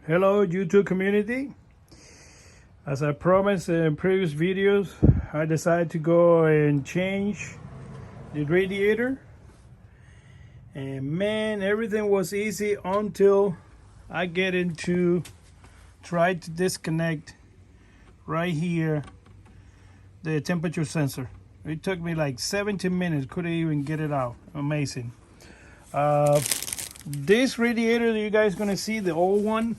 Hello YouTube community. As I promised in previous videos, I decided to go and change the radiator, and man, everything was easy until I get into try to disconnect right here the temperature sensor. It took me like 17 minutes, couldn't even get it out. Amazing. This radiator that you guys gonna see, the old one,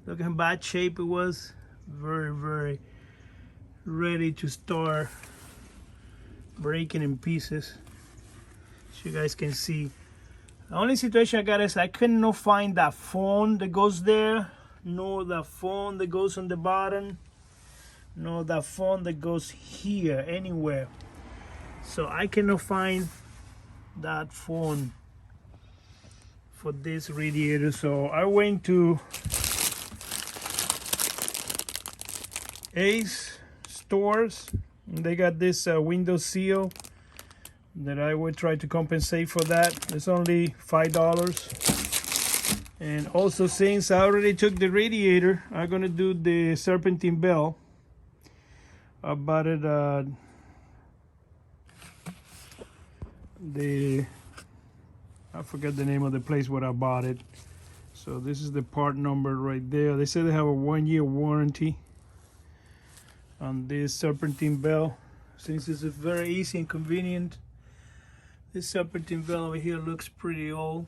look how bad shape it was. Very ready to start breaking in pieces. So you guys can see. The only situation I got is I could not find that phone that goes there, nor the phone that goes on the bottom, nor the phone that goes here anywhere. So I cannot find that phone for this radiator. So I went to Ace stores. They got this window seal that I would try to compensate for that. It's only $5. And also, since I already took the radiator, I'm gonna do the serpentine bell. I bought it I forget the name of the place where I bought it. So this is the part number right there. They say they have a 1-year warranty on this serpentine bell. Since it's a very easy and convenient, this serpentine bell over here looks pretty old.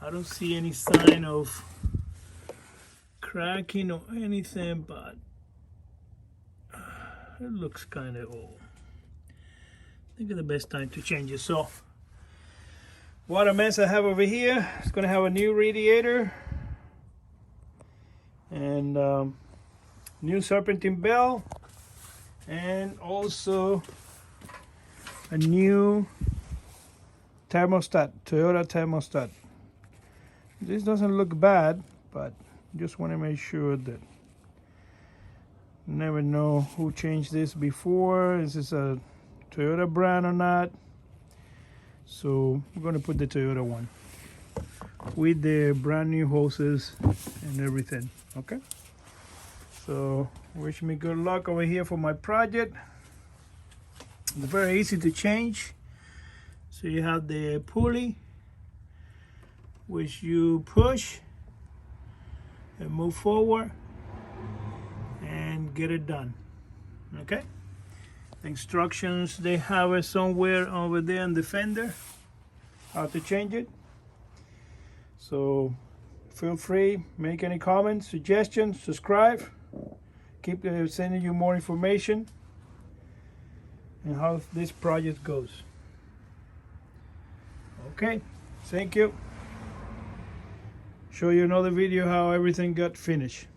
I don't see any sign of cracking or anything, but it looks kind of old. I think it's the best time to change it. So what a mess I have over here. It's gonna have a new radiator and new serpentine bell, and also a new thermostat, Toyota thermostat. This doesn't look bad, but just want to make sure that never know who changed this before. Is this a Toyota brand or not? So we're going to put the Toyota one with the brand new hoses and everything. Okay, so wish me good luck over here for my project. It's very easy to change. So you have the pulley which you push and move forward and get it done. Okay, the instructions, they have it somewhere over there in the fender how to change it. So feel free, make any comments, suggestions, subscribe. Keep sending you more information and how this project goes. Okay, thank you. Show you another video how everything got finished.